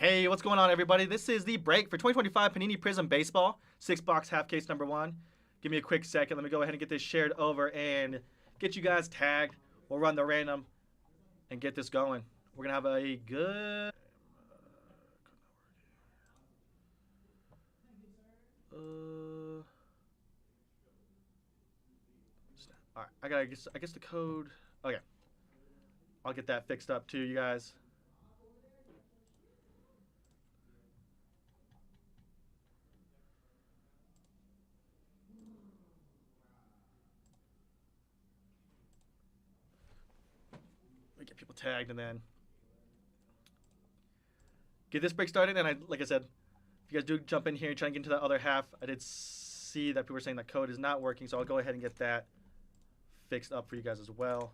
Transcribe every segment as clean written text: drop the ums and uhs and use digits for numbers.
Hey, what's going on, everybody? This is the break for 2025 Panini Prizm Baseball, 6-box half case number 1. Give me a quick second. Let me go ahead and get this shared over and get you guys tagged. We'll run the random and get this going. We're going to have a good... all right, I guess the code... Okay. I'll get that fixed up too, you guys. Let me get people tagged and then get this break started. And like I said, if you guys do jump in here and try and get into that other half, I did see that people were saying that code is not working, so I'll go ahead and get that fixed up for you guys as well.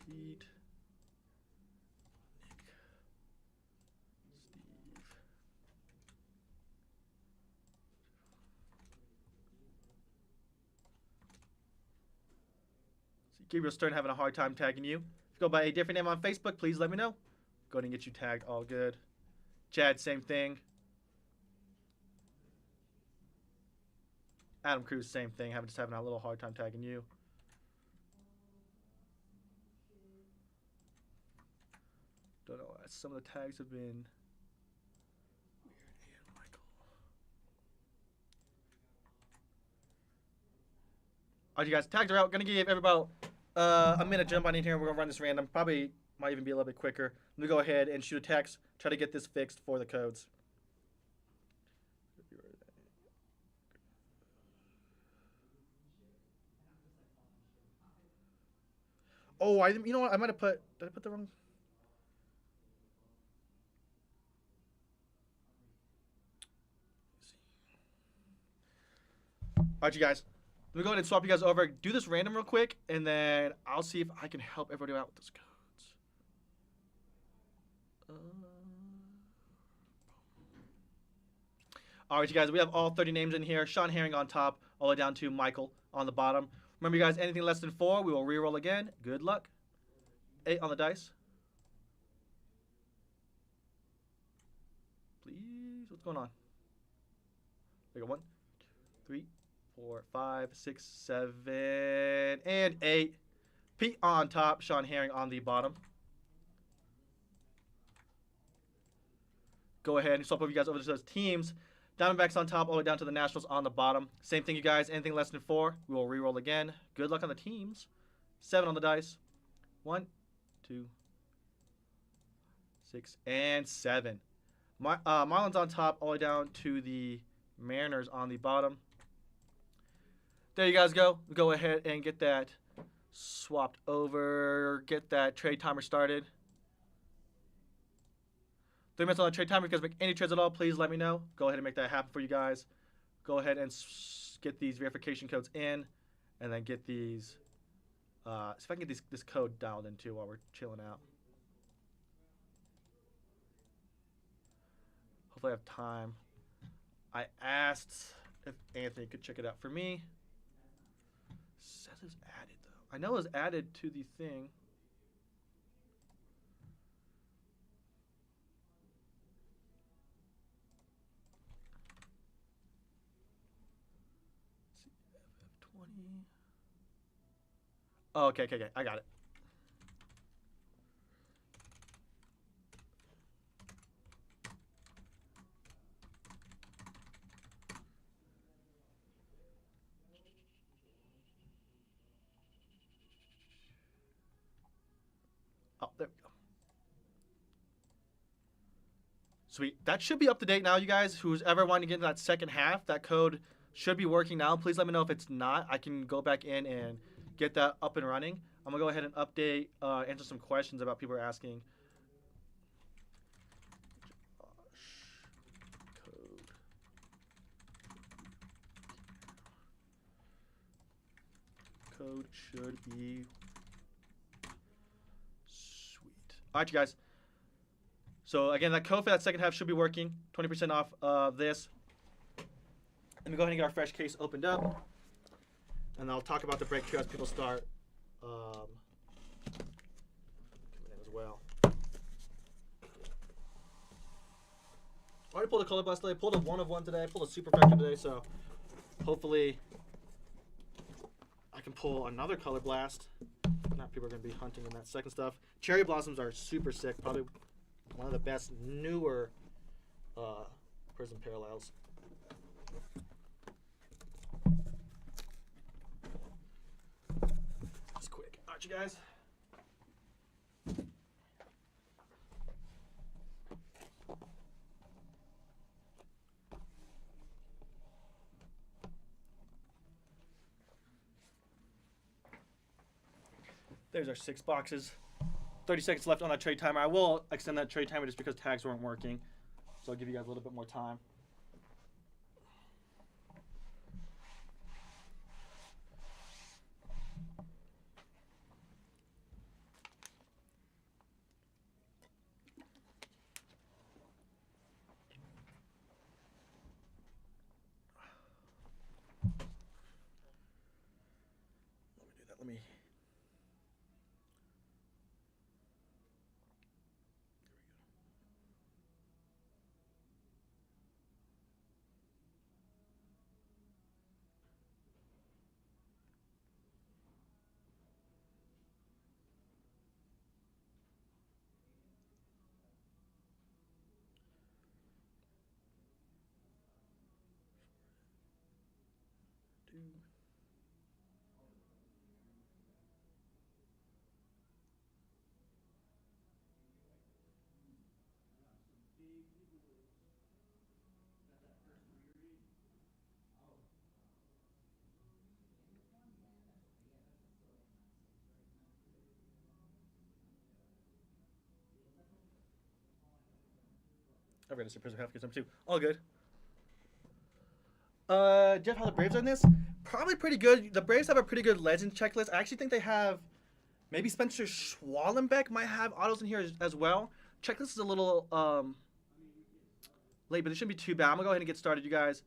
Pete, Nick, Steve. See, Gabriel Stern having a hard time tagging you. If you go by a different name on Facebook, please let me know. Go ahead and get you tagged. All good. Chad, same thing. Adam Cruz, same thing. Just having a little hard time tagging you. Don't know. Some of the tags have been weird. And Michael. All right, you guys. Tags are out. Gonna give everybody a minute. Jump on in here. We're gonna run this random. Probably might even be a little bit quicker. Let me go ahead and shoot a text. Try to get this fixed for the codes. Oh, you know what? I might have put. Did I put the wrong? All right, you guys. Let me go ahead and swap you guys over. Do this random real quick, and then I'll see if I can help everybody out with those codes. All right, you guys. We have all 30 names in here. Sean Herring on top, all the way down to Michael on the bottom. Remember, you guys, anything less than 4, we will re-roll again. Good luck. 8 on the dice. Please. What's going on? We got 1, 2, 3, 4, 5, 6, 7, and 8. Pete on top. Sean Herring on the bottom. Go ahead and swap over you guys over to those teams. Diamondbacks on top, all the way down to the Nationals on the bottom. Same thing, you guys. Anything less than 4, we will re-roll again. Good luck on the teams. 7 on the dice. 1, 2, 6, and 7. Marlins on top, all the way down to the Mariners on the bottom. There you guys go. We go ahead and get that swapped over. Get that trade timer started. 3 minutes on the trade timer. If you guys make any trades at all, please let me know. Go ahead and make that happen for you guys. Go ahead and get these verification codes in, and then get these. See if I can get this code dialed in too while we're chilling out. Hopefully I have time. I asked if Anthony could check it out for me. Says it's added though. I know it was added to the thing. Oh, okay. I got it. Oh, there we go. Sweet. That should be up to date now, you guys. Who's ever wanting to get into that second half, that code should be working now. Please let me know if it's not. I can go back in and get that up and running. I'm going to go ahead and update, answer some questions about people are asking. Code should be sweet. All right, you guys. So, again, that code for that second half should be working. 20% off of this. Let me go ahead and get our fresh case opened up. And I'll talk about the breakthrough as people start coming in as well. I already pulled a color blast today. I pulled a 1 of 1 today. I pulled a super vector today, so hopefully I can pull another color blast. Not people are going to be hunting in that second stuff. Cherry blossoms are super sick. Probably one of the best newer Prizm parallels. Just quick. All right, you guys. There's our 6 boxes. 30 seconds left on that trade timer. I will extend that trade timer just because tags weren't working. So I'll give you guys a little bit more time. Let me do that. I've read a Prizm half case number 2. All good. Jeff, how the Braves are in this? Probably pretty good. The Braves have a pretty good Legends checklist. I actually think they have, maybe Spencer Schwallenbeck might have autos in here as well. Checklist is a little late, but it shouldn't be too bad. I'm going to go ahead and get started, you guys.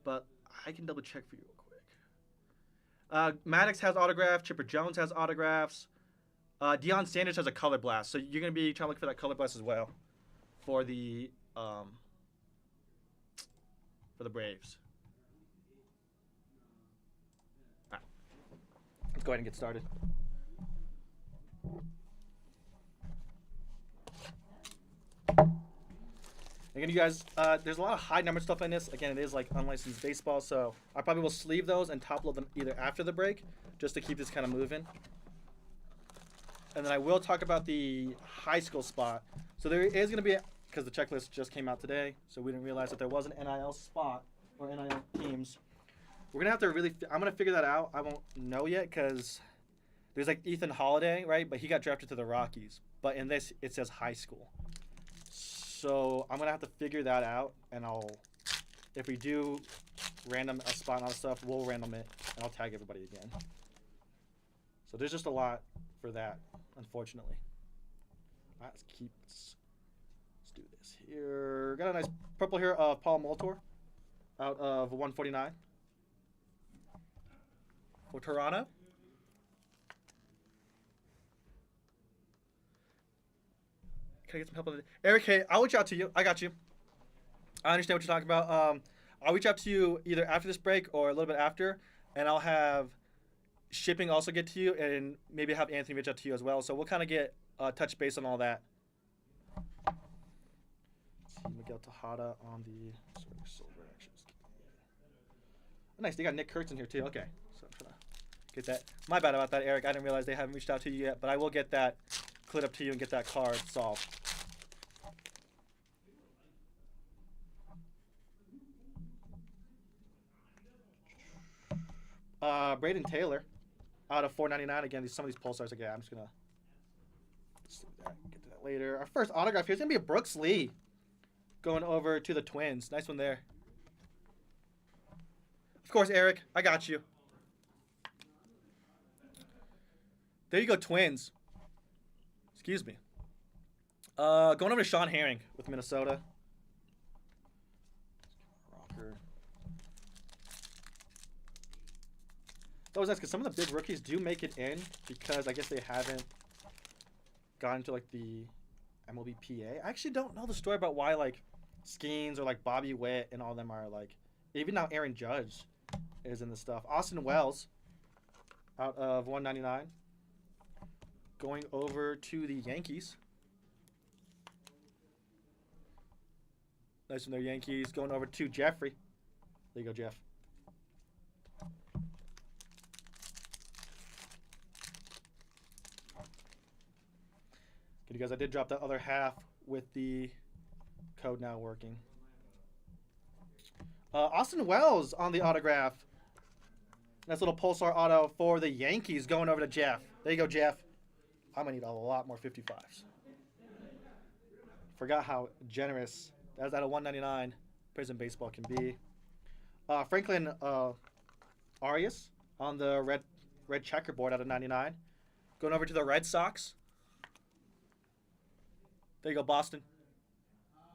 But I can double check for you real quick. Maddox has autographs. Chipper Jones has autographs. Deion Sanders has a color blast. So you're going to be trying to look for that color blast as well for the Braves. All right. Let's go ahead and get started. Again, you guys, there's a lot of high number stuff in this. Again, it is like unlicensed baseball, so I probably will sleeve those and top load them either after the break, just to keep this kind of moving. And then I will talk about the high school spot. So there is going to be, because the checklist just came out today, so we didn't realize that there was an NIL spot or NIL teams. We're going to have to really, I'm going to figure that out. I won't know yet because there's like Ethan Holiday, right? But he got drafted to the Rockies. But in this, it says high school. So I'm going to have to figure that out, and if we do random a spot and all that stuff, we'll random it, and I'll tag everybody again. So there's just a lot for that, unfortunately. All right, let's do this here. Got a nice purple here of Paul Moltor out of 149 for Toronto. Can I get some help on it? Eric, hey, I'll reach out to you. I got you. I understand what you're talking about. I'll reach out to you either after this break or a little bit after, and I'll have shipping also get to you, and maybe have Anthony reach out to you as well. So we'll kind of get touch base on all that. Let's see, Miguel Tejada on the silver actions. Oh, nice, they got Nick Kurtz in here too. Okay, so I'm trying to get that. My bad about that, Eric. I didn't realize they haven't reached out to you yet, but I will get that cleared up to you and get that card solved. Braden Taylor out of 499. Again, some of these pulsars again. I'm just gonna get to that later. Our first autograph here is gonna be a Brooks Lee going over to the Twins. Nice one there. Of course, Eric, I got you. There you go, Twins. Excuse me. Going over to Sean Herring with Minnesota. Rocker. That was nice because some of the big rookies do make it in because I guess they haven't gotten to like the MLB PA. I actually don't know the story about why like Skeens or like Bobby Witt and all of them are like, even now Aaron Judge is in the stuff. Austin Wells out of 199. Going over to the Yankees. Nice from their Yankees. Going over to Jeffrey. There you go, Jeff. Good, you guys. I did drop that other half with the code now working. Austin Wells on the autograph. Nice little Pulsar auto for the Yankees going over to Jeff. There you go, Jeff. I'm going to need a lot more 55s. Forgot how generous that's out of 199 Prizm Baseball can be. Franklin Arias on the red checkerboard out of 99. Going over to the Red Sox. There you go, Boston.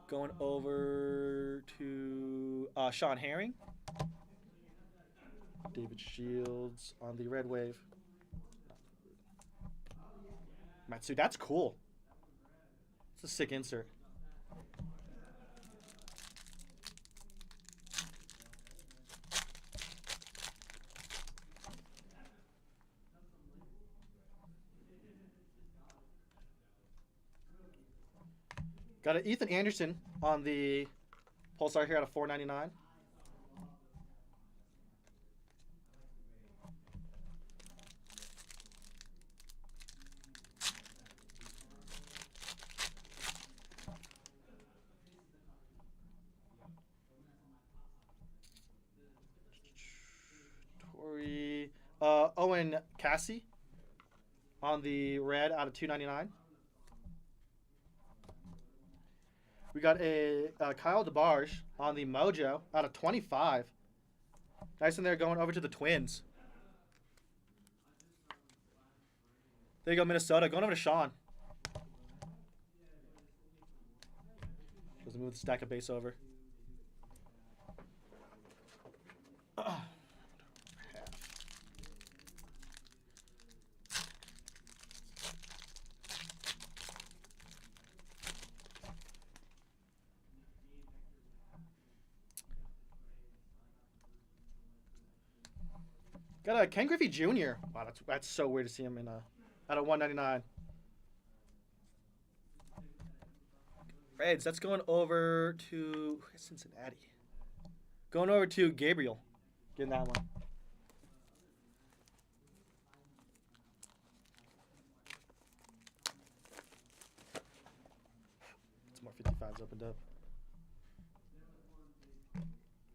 Going over to Sean Herring. David Shields on the Red Wave. Matsu, that's cool. It's a sick insert. Got an Ethan Anderson on the Pulsar here out of 499. Owen Cassie on the red out of 299. We got a Kyle DeBarge on the Mojo out of 25. Nice in there going over to the Twins. There you go, Minnesota. Going over to Sean. Doesn't move the stack of base over. Got a Ken Griffey Jr. Wow, that's so weird to see him in out of 199. Reds, that's going over to Cincinnati. Going over to Gabriel. Getting that one. Some more 55s opened up.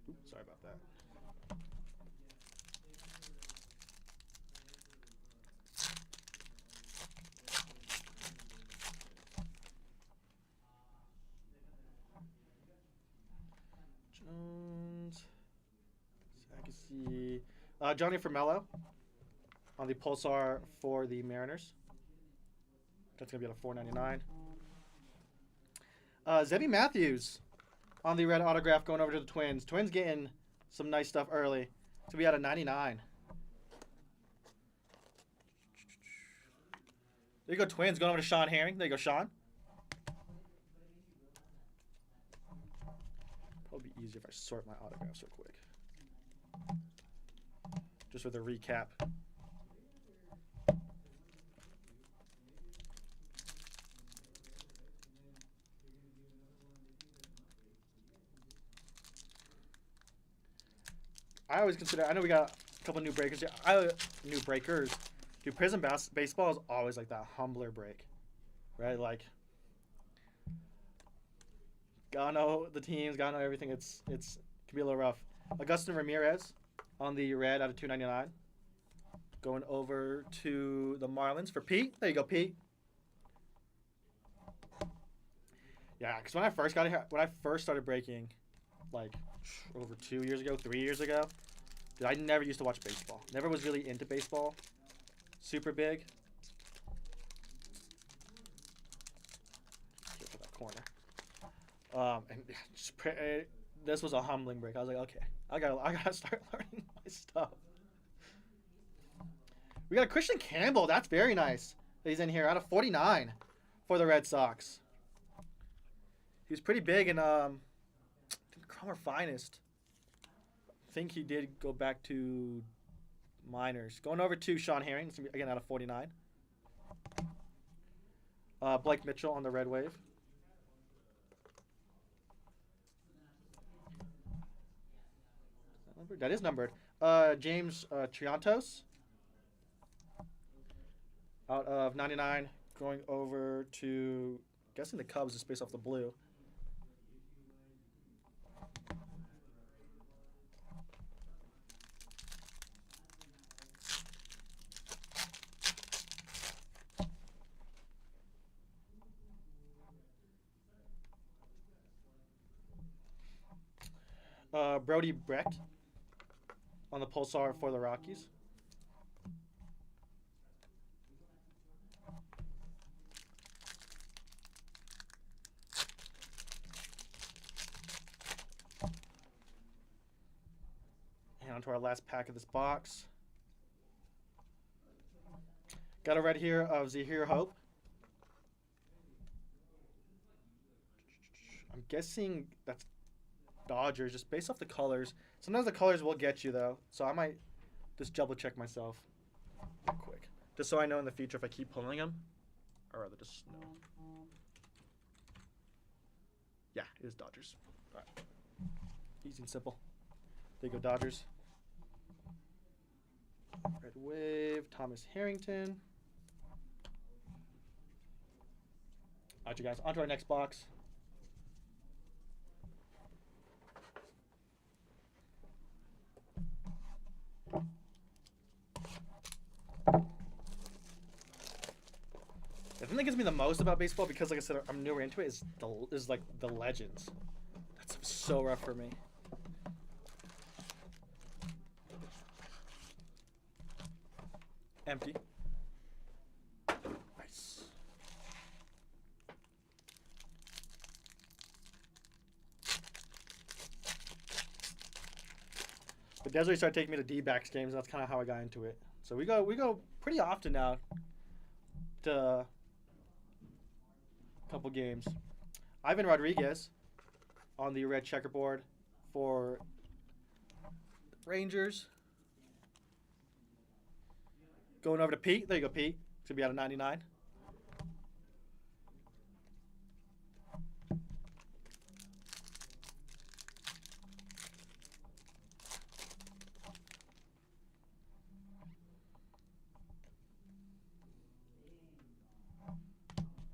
Oops, sorry about that. Johnny Formello on the Pulsar for the Mariners. That's going to be at a $4.99. Zebby Matthews on the red autograph going over to the Twins. Twins getting some nice stuff early. To be out of 99. There you go, Twins going over to Sean Herring. There you go, Sean. Probably be easier if I sort my autographs real quick. Just with a recap. I always consider, I know we got a couple new breakers here. New breakers. Dude, Prizm Baseball is always like that humbler break. Right? Like, gotta know the teams, gotta know everything. It can be a little rough. Augustin Ramirez on the red out of 299. Going over to the Marlins for Pete. There you go, Pete. Yeah, because when I first got here, when I first started breaking, like over 2 years ago, 3 years ago, dude, I never used to watch baseball. Never was really into baseball. Super big. For that corner. And just this was a humbling break. I was like, okay, I gotta start learning my stuff. We got Christian Campbell. That's very nice. He's in here out of 49 for the Red Sox. He was pretty big in Our finest. I think he did go back to minors. Going over to Sean Herring. It's gonna be, again, out of 49. Blake Mitchell on the red wave. That is numbered. James Triantos. Out of 99. Going over to, guessing the Cubs is based off the blue. Brody Brecht on the Pulsar for the Rockies. And on to our last pack of this box. Got a red here of Zahir Hope. I'm guessing that's Dodgers, just based off the colors. Sometimes the colors will get you, though. So I might just double check myself real quick. Just so I know in the future if I keep pulling them. Or rather just no. Yeah, it is Dodgers. All right. Easy and simple. There you go, Dodgers. Red Wave, Thomas Harrington. All right, you guys, on to our next box. The thing that gets me the most about baseball, because like I said, I'm newer into it, is like the legends. That's so rough for me. Empty. Nice. But Desiree started taking me to D-backs games, and that's kind of how I got into it. So we go pretty often now to a couple games. Ivan Rodriguez on the red checkerboard for Rangers. Going over to Pete. There you go, Pete. It's going to be out of 99.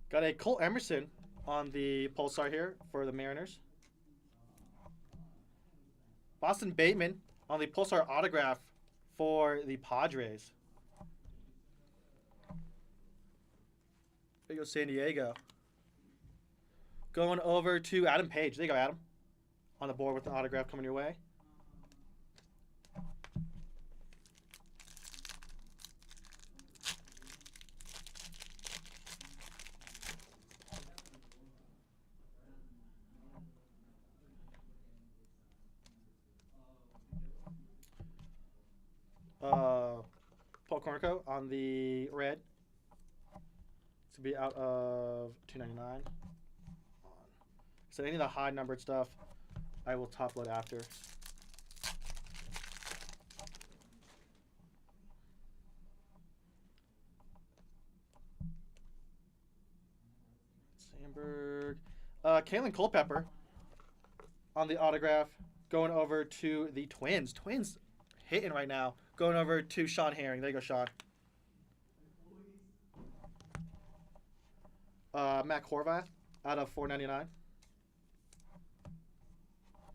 Got a Cole Emerson on the Pulsar here for the Mariners. Boston Bateman on the Pulsar autograph for the Padres. There you go, San Diego. Going over to Adam Page. There you go, Adam. On the board with the autograph coming your way. Paul Cornico on the red. To be out of $2.99. So any of the high numbered stuff, I will top load after. Sandberg, Kalen Culpepper on the autograph, going over to the Twins. Twins hitting right now. Going over to Sean Herring. There you go, Sean. Matt Horvath out of $4.99.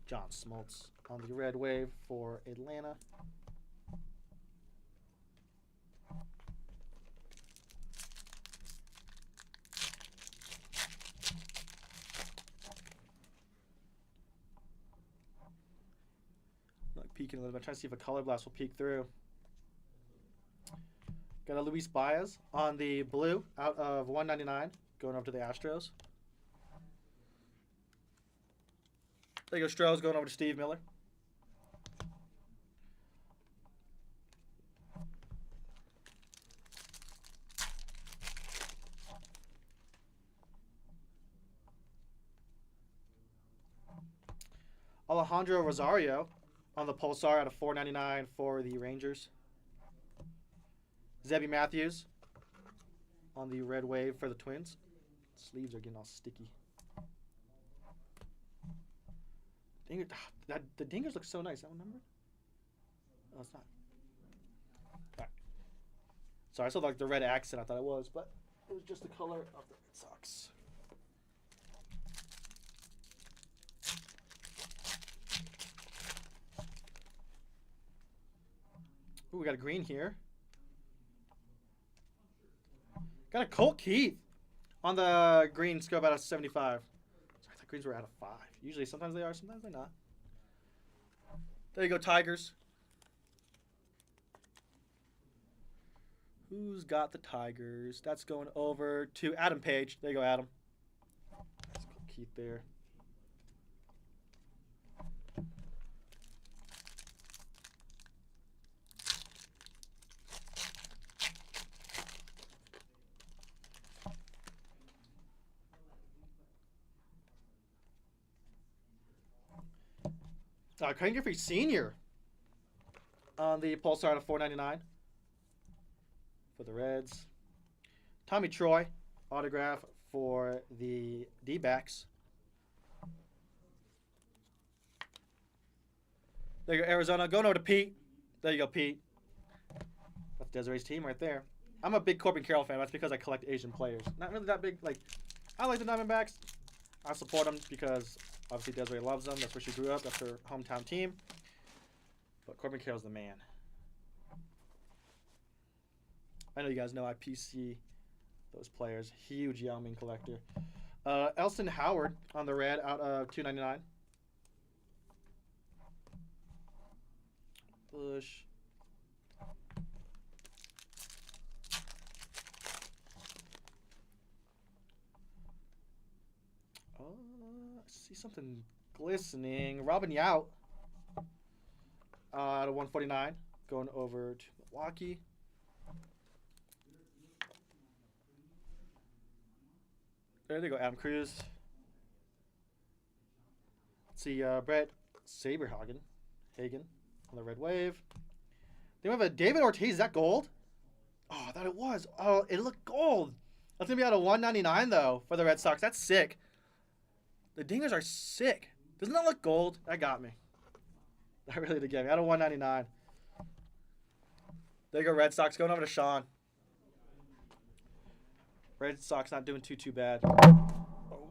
John Smoltz on the red wave for Atlanta. Like peeking a little bit. I'm trying to see if a color blast will peek through. Got a Luis Baez on the blue out of $1.99. Going over to the Astros. There you go, Stros going over to Steve Miller. Alejandro Rosario on the Pulsar out of $4.99 for the Rangers. Zebby Matthews on the Red Wave for the Twins. Sleeves are getting all sticky. The dingers look so nice. Is that one numbered? Oh, it's not. All right. Sorry, I saw like the red accent. I thought it was, but it was just the color of the Red Sox. Ooh, we got a green here. Got a Colt Keith on the green scope out of 75. Sorry, I thought greens were out of 5. Usually, sometimes they are, sometimes they're not. There you go, Tigers. Who's got the Tigers? That's going over to Adam Page. There you go, Adam. That's Colt Keith there. Craig Giffey Sr. on the Pulsar out of $4.99 for the Reds. Tommy Troy autograph for the D-backs. There you go, Arizona. Going over to Pete. There you go, Pete. That's Desiree's team right there. I'm a big Corbin Carroll fan. That's because I collect Asian players. Not really that big. Like, I like the Diamondbacks. I support them because obviously Desiree loves them. That's where she grew up. That's her hometown team. But Corbin Carroll's the man. I know you guys know I PC those players. Huge Yao Ming collector. Elston Howard on the red out of $2.99. Bush. I see something glistening. Robin Yount out of 149 going over to Milwaukee. There they go, Adam Cruz. Let's see, Brett Saberhagen on the Red Wave. Then we have a David Ortiz. Is that gold? Oh, I thought it was. Oh, it looked gold. That's going to be out of 199 though for the Red Sox. That's sick. The dingers are sick. Doesn't that look gold? That got me. That really did get me. Out of 199. There you go, Red Sox. Going over to Sean. Red Sox not doing too bad. Oh.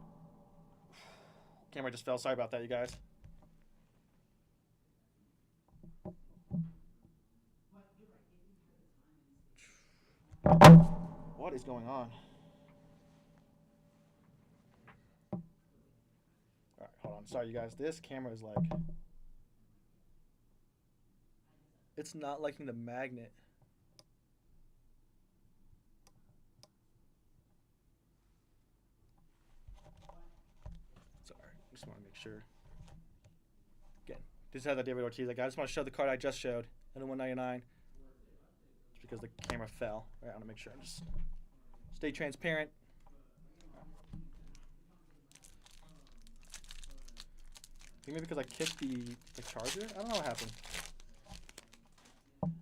Camera just fell. Sorry about that, you guys. What is going on? Alright, hold on. Sorry, you guys. This camera is like... It's not liking the magnet. Sorry, I just want to make sure. Again, this is that David Ortiz. Like, I just want to show the card I just showed. And 199. Just because the camera fell. Right, I want to make sure. Just stay transparent. I think maybe because I kicked the charger? I don't know what happened. Make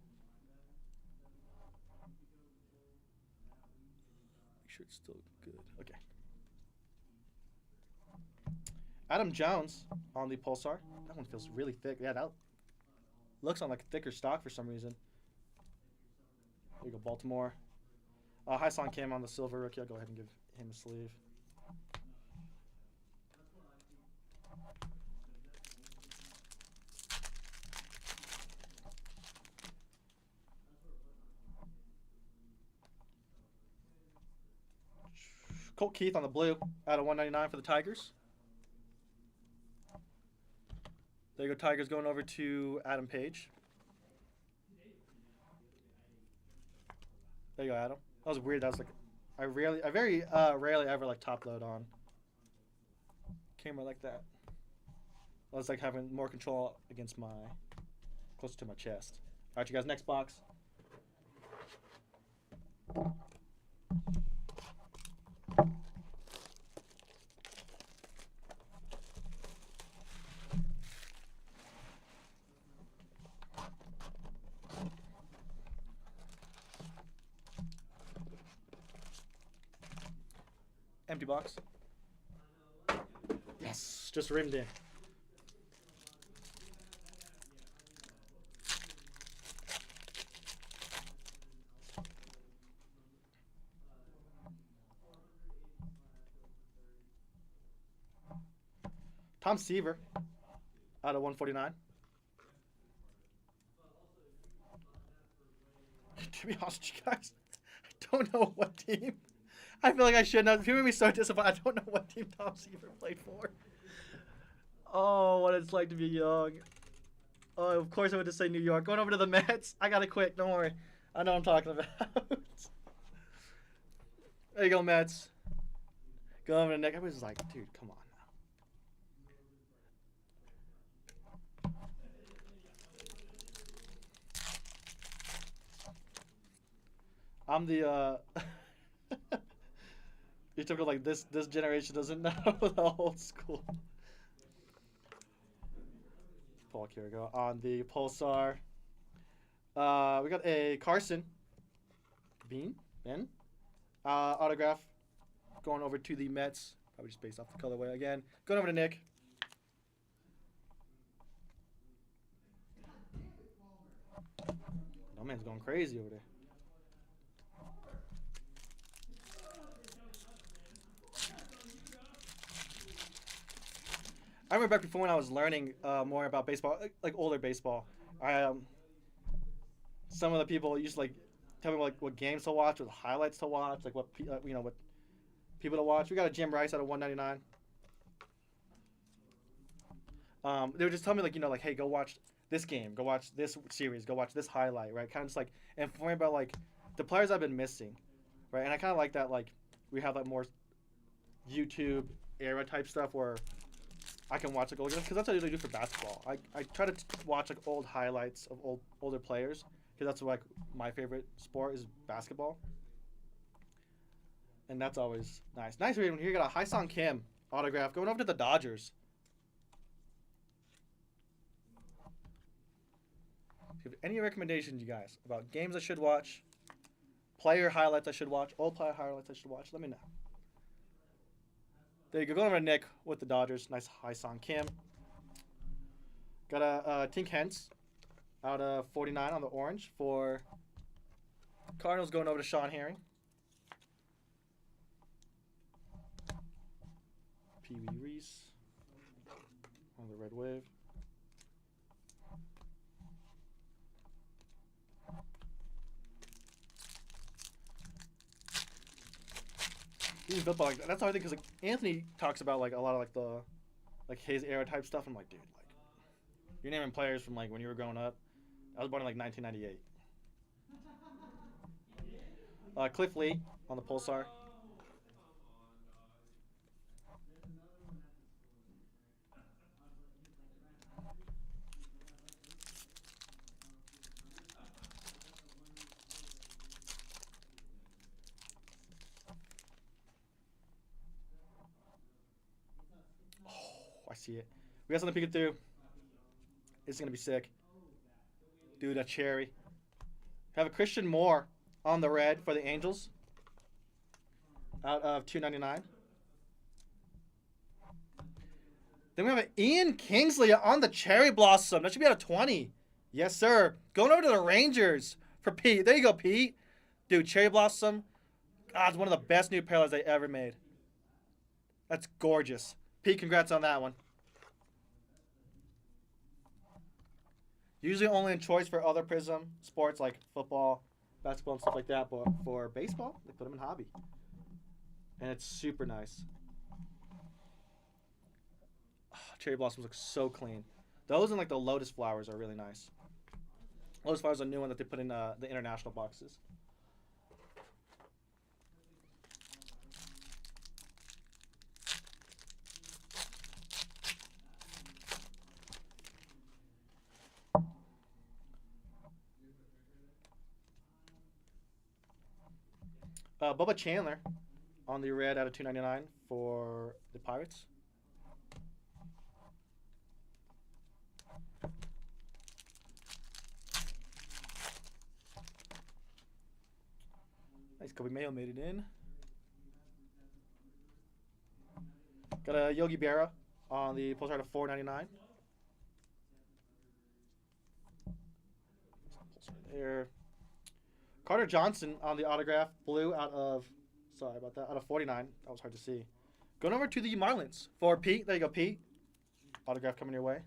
sure it's still good. Okay. Adam Jones on the Pulsar. That one feels really thick. Yeah, that looks on like thicker stock for some reason. There you go, Baltimore. Hyson Kim on the silver rookie. I'll go ahead and give him a sleeve. Colt Keith on the blue out of 199 for the Tigers. There you go, Tigers going over to Adam Page. There you go, Adam. That was weird. That was like, I very rarely ever like top load on camera like that. I was like having more control against closer to my chest. All right, you guys, next box. Empty box. Yes, just rimmed in. Tom Seaver out of 149. To be honest with you guys, I don't know what team. I feel like I should know. People made me so disappointed. I don't know what team Tom Seaver played for. Oh, what it's like to be young. Oh, of course I would just say New York. Going over to the Mets. I got it quick. Don't worry. I know what I'm talking about. There you go, Mets. Go over to Nick. I was like, dude, come on now. I'm the you took it like this generation doesn't know the old school. Paul, here we go. On the Pulsar. We got a Carson Ben autograph going over to the Mets. Probably just based off the colorway again. Going over to Nick. No man's going crazy over there. I remember back before when I was learning more about baseball, like older baseball. Some of the people used to like tell me like what games to watch, what highlights to watch, like what what people to watch. We got a Jim Rice out of 199. They would just tell me like like hey, go watch this game, go watch this series, go watch this highlight, right? Kind of just like informing about like the players I've been missing, right? And I kind of like that like we have like more YouTube era type stuff where I can watch like older because that's what I usually do for basketball. I try to watch like old highlights of older players because that's like my favorite sport is basketball, and that's always nice. Nice reading here. You got a Hyesung Kim autograph going over to the Dodgers. If you have any recommendations, you guys, about games I should watch, player highlights I should watch, old player highlights I should watch, let me know. There you go. Going over to Nick with the Dodgers. Nice Hyesung Kim. Got a Tink Hence out of 49 on the orange for Cardinals. Going over to Sean Herring. Pee Wee Reese on the Red Wave. Even football, like, that's how I think because like Anthony talks about like a lot of like the his era type stuff. I'm like, dude, like you're naming players from like when you were growing up. I was born in like 1998. Cliff Lee on the Pulsar. I see it. We got something peeking through. It's gonna be sick. Dude, a cherry. Have a Christian Moore on the red for the Angels. Out of 299. Then we have an Ian Kingsley on the Cherry Blossom. That should be out of 20. Yes, sir. Going over to the Rangers for Pete. There you go, Pete. Dude, Cherry Blossom. God, it's one of the best new parallels they ever made. That's gorgeous. Pete, congrats on that one. Usually only in choice for other Prizm sports like football, basketball, and stuff like that. But for baseball, they put them in hobby. And it's super nice. Oh, cherry blossoms look so clean. Those and like the lotus flowers are really nice. Lotus flowers are a new one that they put in the international boxes. Bubba Chandler on the red out of 299 for the Pirates. Nice. Kobe Mayo made it in. Got a Yogi Berra on the postcard of $4.99. There. Carter Johnson on the autograph, blue out of, sorry about that, out of 49. That was hard to see. Going over to the Marlins for Pete. There you go, Pete. Autograph coming your way.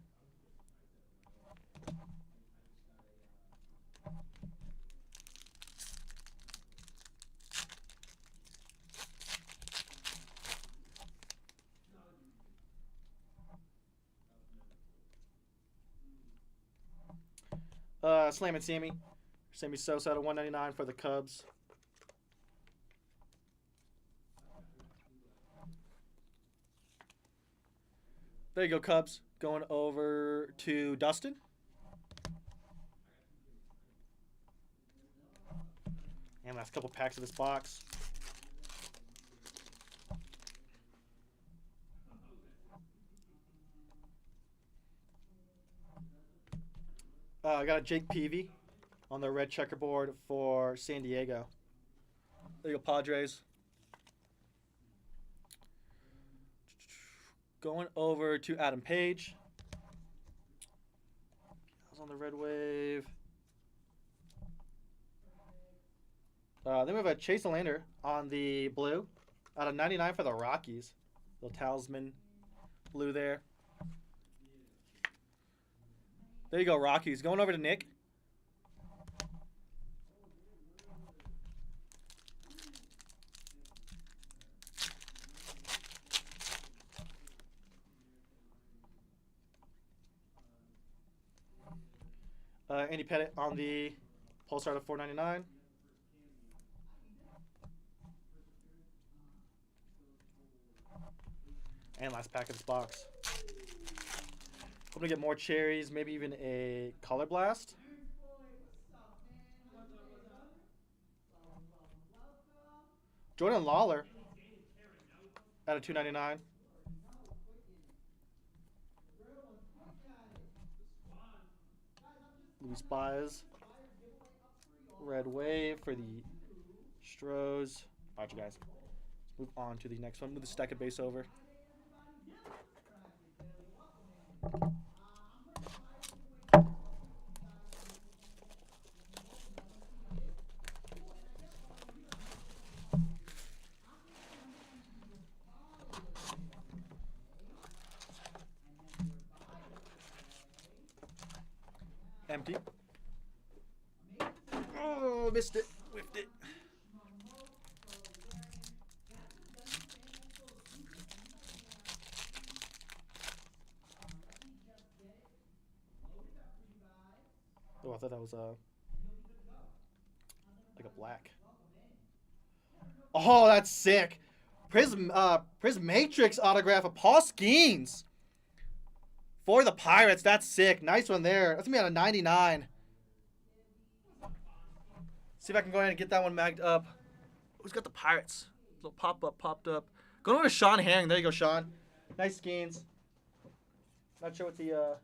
Slam and Sammy. Sammy Sosa out of 199 for the Cubs. There you go, Cubs. Going over to Dustin. And last couple packs of this box. I got a Jake Peavy on the red checkerboard for San Diego. There you go, Padres. Going over to Adam Page. I was on the red wave. Then we have a Chase Lander on the blue. Out of 99 for the Rockies. Little talisman blue there. There you go, Rockies. Going over to Nick. Andy Pettit on the Pulsar of $4.99. And last pack of this box. Hoping to get more cherries, maybe even a Color Blast. Jordan Lawler out of $2.99. Luis Baez. Red Wave for the Stros. All right, you guys. Let's move on to the next one. Move the stack of base over. Empty. Oh, missed it. Whiffed it. Oh, I thought that was like a black. Oh, that's sick. Prismatrix autograph of Paul Skeens for the Pirates. That's sick. Nice one there. That's gonna be out of 99. See if I can go ahead and get that one magged up. Who's got the Pirates? Little pop-up popped up. Going over to Sean Herring. There you go, Sean. Nice Skeens. Not sure what the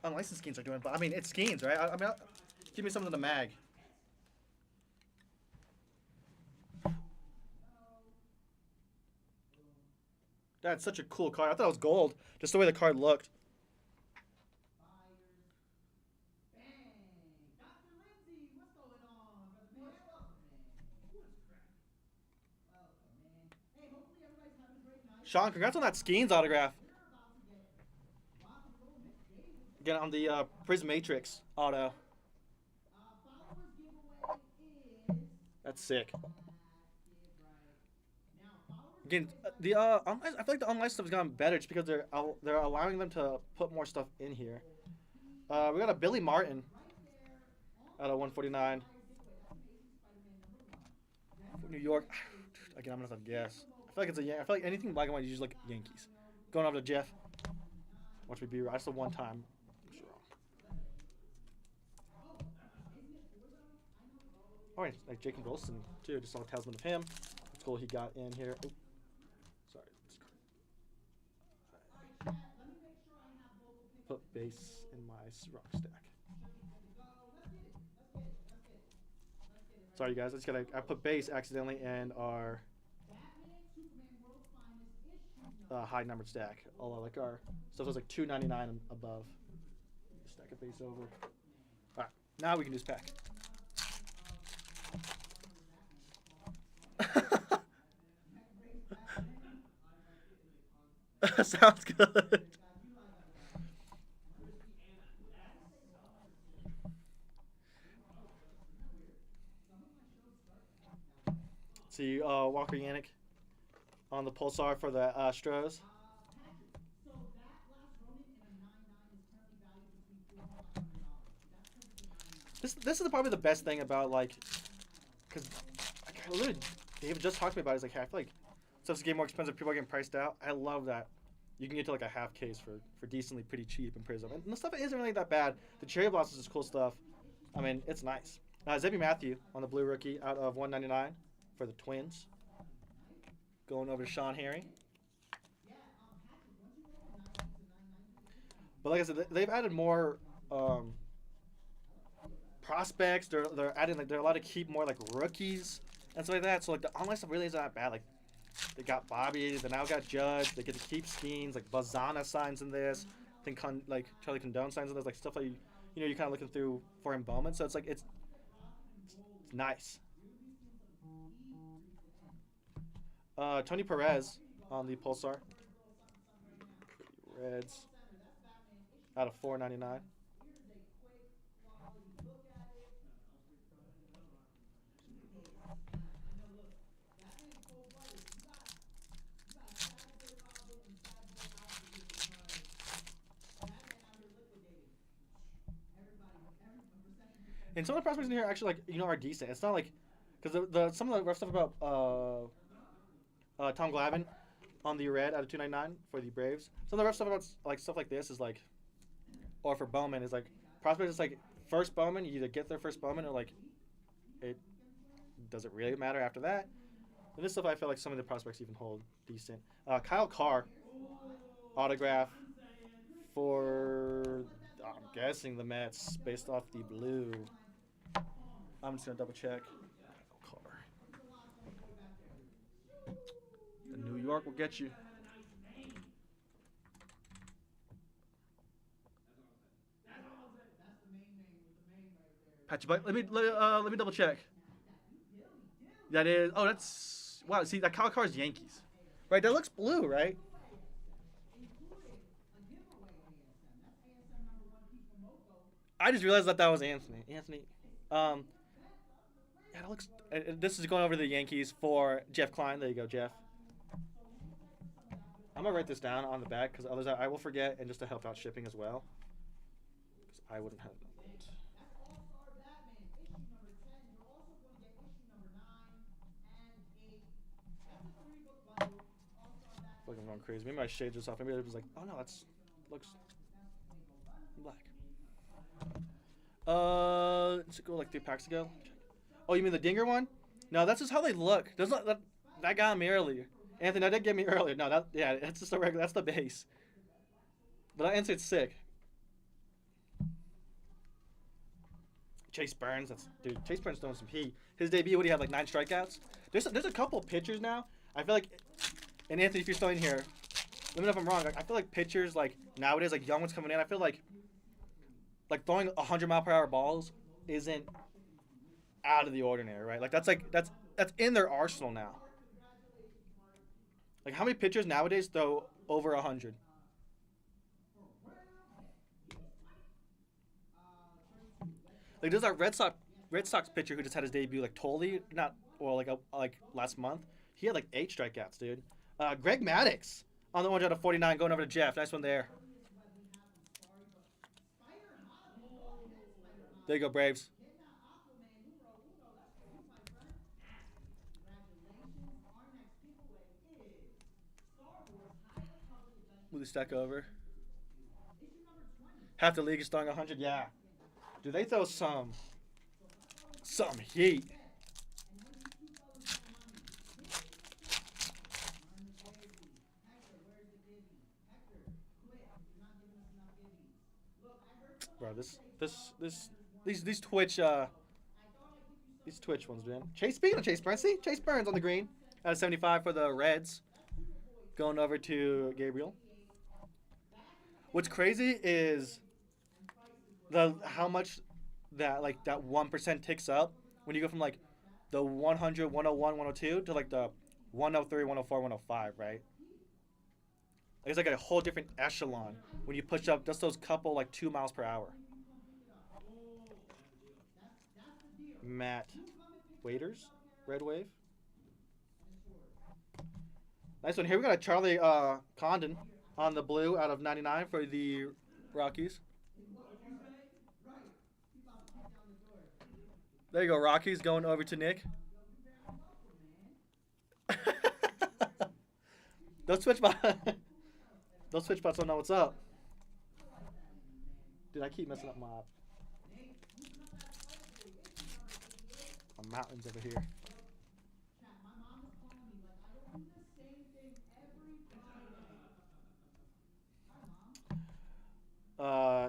unlicensed Skeens are doing, but I mean, it's Skeens, right? I mean, give me something to mag. That's such a cool card. I thought it was gold, just the way the card looked. Sean, congrats on that Skeens autograph. Again, on the Prismatrix auto. That's sick. Again, the I feel like the unlicensed stuff has gotten better just because they're allowing them to put more stuff in here. We got a Billy Martin out of 149. New York. Again, I'm gonna have to guess. I feel like it's I feel like anything black and white is usually like Yankees. Going over to Jeff. Watch me be right. That's the one time. All right, like Jacob Wilson too. Just saw a talisman of him. That's cool. He got in here. Oh, sorry. Put base in my rock stack. Sorry, you guys. I put base accidentally in our high numbered stack. Although like our stuff was like 299 and above. Stack a base over. All right, now we can just pack. Sounds good. See, Walker Yannick on the Pulsar for the Astros. This is probably the best thing about like, because I literally David just talked to me about it. He's like, hey, I feel like stuff's getting more expensive. People are getting priced out. I love that. You can get to like a half case for decently pretty cheap in Prizm. And the stuff isn't really that bad. The Cherry Blossoms is cool stuff. I mean, it's nice. Zebby Matthew on the blue rookie out of 199 for the Twins. Going over to Sean Harry. But like I said, they've added more prospects. They're adding like they're allowed to keep more like rookies and stuff like that. So like the online stuff really isn't that bad. Like they got Bobby, they now got Judge. They get to keep Skeens. Like Bazana signs in this. I think like Charlie Condone signs in this. Like stuff like you're kind of looking through for him Bowman. So it's like it's nice. Tony Perez on the Pulsar. Reds out of 499. And some of the prospects in here actually are decent. It's not like because some of the rough stuff about Tom Glavine on the red out of 299 for the Braves. Some of the rough stuff about like stuff like this is like, or for Bowman is like prospects is like first Bowman you either get their first Bowman or like it doesn't really matter after that. And this stuff I feel like some of the prospects even hold decent. Kyle Carr autograph for I'm guessing the Mets based off the blue. I'm just gonna double check. The New York will get you. Patchy Bite. Let me double check. That is. Oh, that's wow. See that Kyle Carr's Yankees, right? That looks blue, right? I just realized that was Anthony. Um, yeah, that looks. This is going over the Yankees for Jeff Klein. There you go, Jeff. I'm gonna write this down on the back because others I will forget, and just to help out shipping as well. Because I wouldn't have. Like I'm going crazy. Maybe my shades just off. Maybe it was like, oh no, that's looks black. Let's go like 3 packs ago. Oh, you mean the Dinger one? No, that's just how they look. There's not that got me earlier. Anthony, that did get me earlier. No, that's just a regular. That's the base. But that insert's sick. Chase Burns, dude. Chase Burns throwing some heat. His debut, what he had like 9 strikeouts. There's a couple pitchers now. I feel like, and Anthony, if you're still in here, let me know if I'm wrong. I feel like pitchers like nowadays, like young ones coming in. I feel like throwing 100-mile-per-hour balls isn't out of the ordinary, right? Like that's in their arsenal now. Like how many pitchers nowadays throw over 100? Like there's that Red Sox pitcher who just had his debut, like Tolley, like last month. He had like 8 strikeouts, dude. Greg Maddux on the 1 out of 49, going over to Jeff. Nice one there. There you go, Braves. Move the stack over. Half the league is throwing 100. Yeah. Do they throw some heat? Bro, these Twitch ones, man. Speaking of Chase Burns, see Chase Burns on the green out of 75 for the Reds. going over to Gabriel. What's crazy is how much that 1% ticks up when you go from like the 100, 101, 102 to like the 103, 104, 105, right? It's like a whole different echelon when you push up just those couple like 2 miles per hour. Matt Waiters, Red Wave. Nice one. Here we got a Charlie Condon on the blue out of 99 for the Rockies. There you go, Rockies going over to Nick. Those switch bots don't know what's up. Dude, I keep messing up my mountains over here.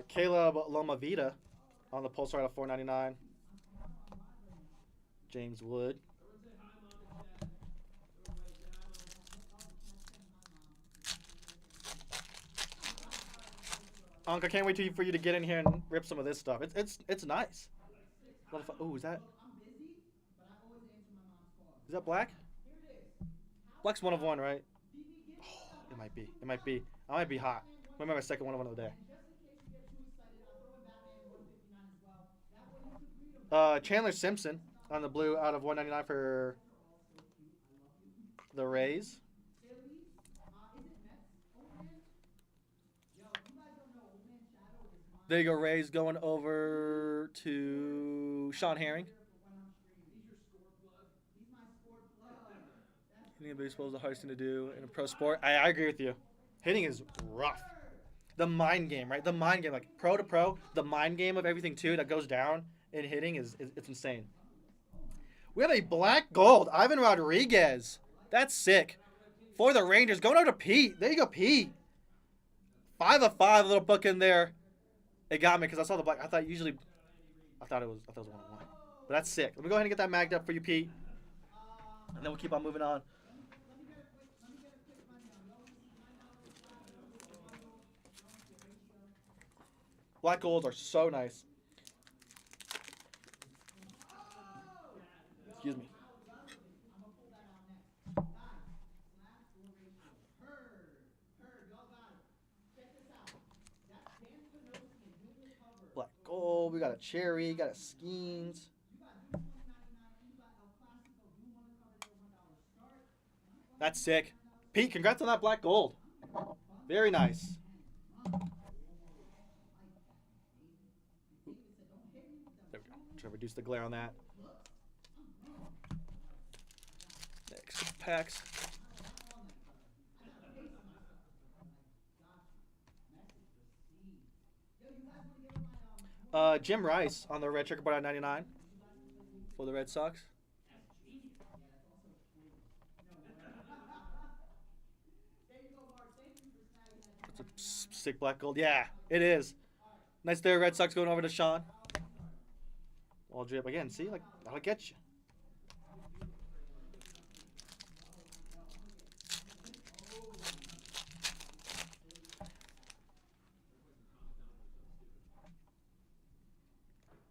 Caleb Lomavita on the Pulsar out of 499. James Wood. Unc, I can't wait for you to get in here and rip some of this stuff. It's nice. Oh, is that black? Black's 1 of 1, right? Oh, it might be. It might be. I might be hot. I might be my second 1 of 1 of the day. Chandler Simpson on the blue out of 199 for the Rays. There you go, Rays going over to Sean Herring. Hitting in baseball is the hardest thing to do in a pro sport. I agree with you. Hitting is rough. The mind game, right? The mind game, like pro to pro, the mind game of everything too that goes down in hitting it's insane. We have a black gold, Ivan Rodriguez. That's sick. For the Rangers, going over to Pete. There you go, Pete. 5 of 5, a little book in there. It got me because I saw the black. I thought it was 1 of 1. But that's sick. Let me go ahead and get that magged up for you, Pete. And then we'll keep on moving on. Black golds are so nice. Excuse me. Black gold. We got a cherry. Got a Skeens. That's sick. Pete, congrats on that black gold. Very nice. There we go. Try to reduce the glare on that. Next packs. Jim Rice on the red checkerboard at 99 for the Red Sox. That's a sick black gold. Yeah, it is. Nice there, Red Sox going over to Sean. Wall drip again. See, like that'll get you.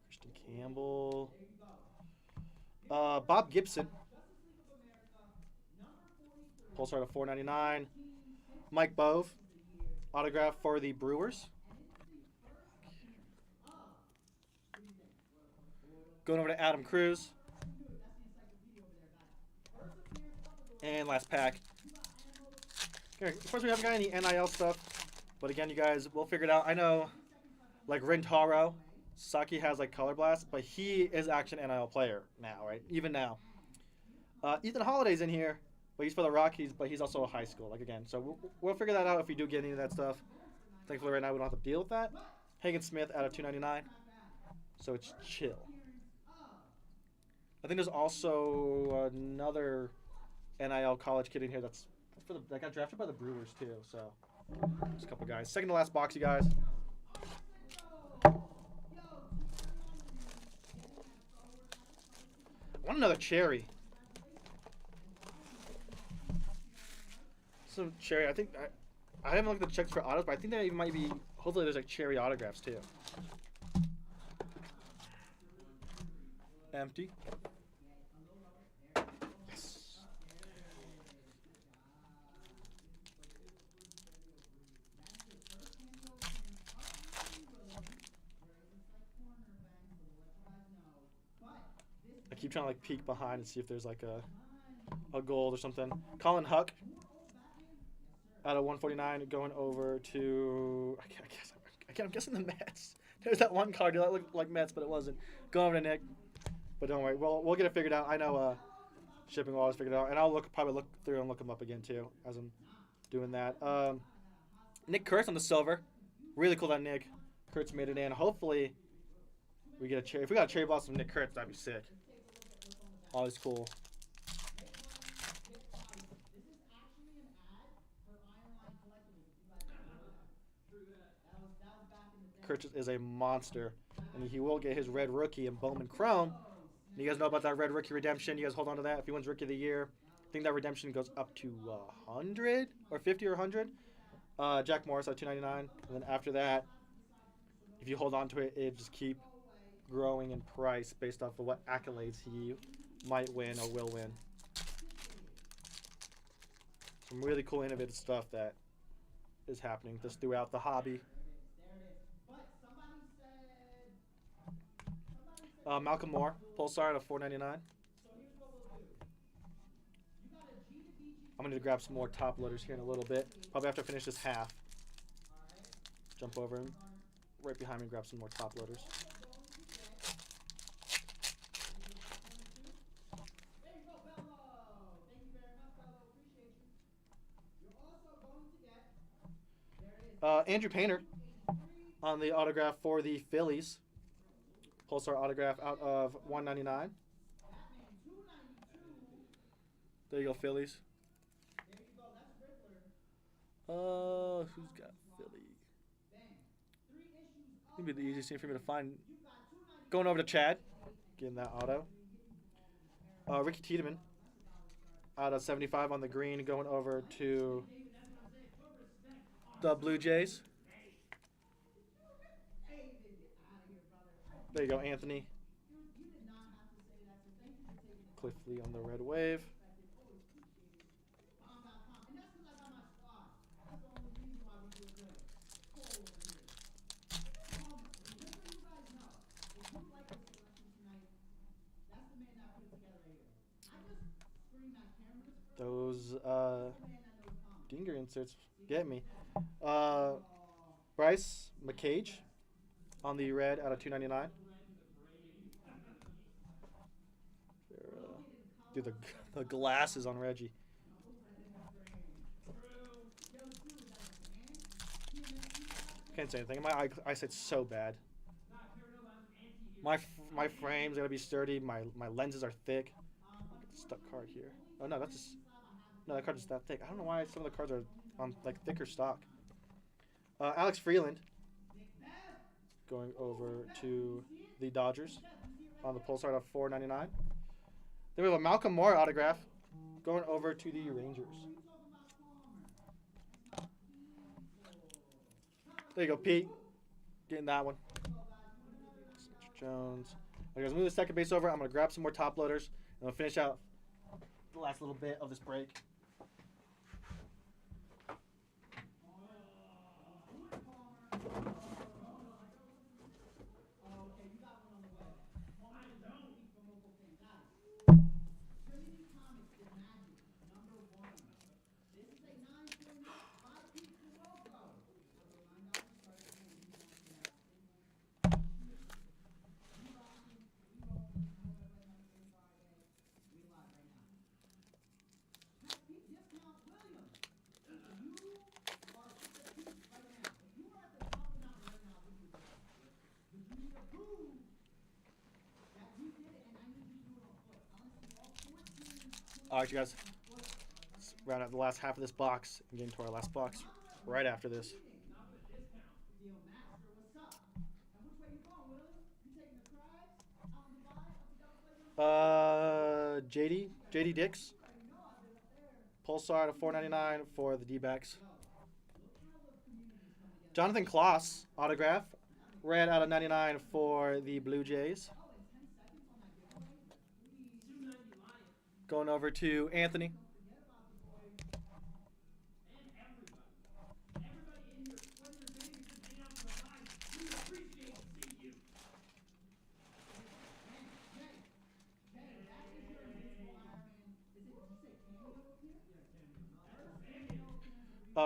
Christian Campbell. Bob Gibson. Pulsar to 499. Mike Bove. Autograph for the Brewers. Going over to Adam Cruz. And last pack. Here, of course, we haven't got any NIL stuff. But again, you guys, we'll figure it out. I know, like, Rintaro, Saki has, like, Color Blast. But he is actually an NIL player now, right? Even now. Ethan Holiday's in here. But he's for the Rockies, but he's also a high school. Like, again, so we'll figure that out if we do get any of that stuff. Thankfully, right now, we don't have to deal with that. Hagen Smith out of 299. So it's chill. I think there's also another NIL college kid in here that got drafted by the Brewers, too. So, just a couple guys. Second to last box, you guys. I want another cherry. some cherry. I haven't looked at the checks for autos, but I think there might be. Hopefully, there's like cherry autographs too. Empty. Yes. I keep trying to like peek behind and see if there's like a gold or something. Colin Huck out of 149 going over to I'm guessing the Mets. There's that one card that looked like Mets, but it wasn't. Go over to Nick. But don't worry, we'll get it figured out. I know shipping will always figure it out, and I'll probably look through and look them up again too as I'm doing that. Nick Kurtz on the silver, really cool that Nick Kurtz made it in. Hopefully, we get a cherry. If we got a cherry blossom Nick Kurtz, that'd be sick. Always cool. Kurtz is a monster, and he will get his red rookie and Bowman Chrome. And you guys know about that red rookie redemption. You guys hold on to that. If he wins Rookie of the Year, I think that redemption goes up to 100 or 50 or 100. Jack Morris at 299, and then after that, if you hold on to it, it just keep growing in price based off of what accolades he might win or will win. Some really cool, innovative stuff that is happening just throughout the hobby. Malcolm Moore, Pulsar at $4.99. I'm going to grab some more top loaders here in a little bit. Probably after I finish this half. Jump over and right behind me and grab some more top loaders. Andrew Painter on the autograph for the Phillies. Pulsar autograph out of $199. There you go, Phillies. Who's got Philly? Maybe the easiest thing for me to find. Going over to Chad, getting that auto. Ricky Tiedemann out of 75 on the green, going over to the Blue Jays. There you go, Anthony. Cliff Lee on the red wave. Those Dinger inserts get me. Bryce McCage on the red out of $2.99. Dude, the glasses on Reggie. Can't say anything. My eyesight's so bad. My frames gotta be sturdy. My lenses are thick. Stuck card here. Oh no, that's just that card is that thick. I don't know why some of the cards are on like thicker stock. Alex Freeland going over to the Dodgers on the Pulsar of $4.99. Then we have a Malcolm Moore autograph going over to the Rangers. There you go, Pete. Getting that one. Jones. Okay, let's move the second base over. I'm going to grab some more top loaders. And we'll finish out the last little bit of this break. All right, you guys. Let's round out the last half of this box and get into our last box right after this. JD Dix. Pulsar to 4.99 for the D-backs. Jonathan Kloss autograph. Red out of 99 for the Blue Jays. Going over to Anthony.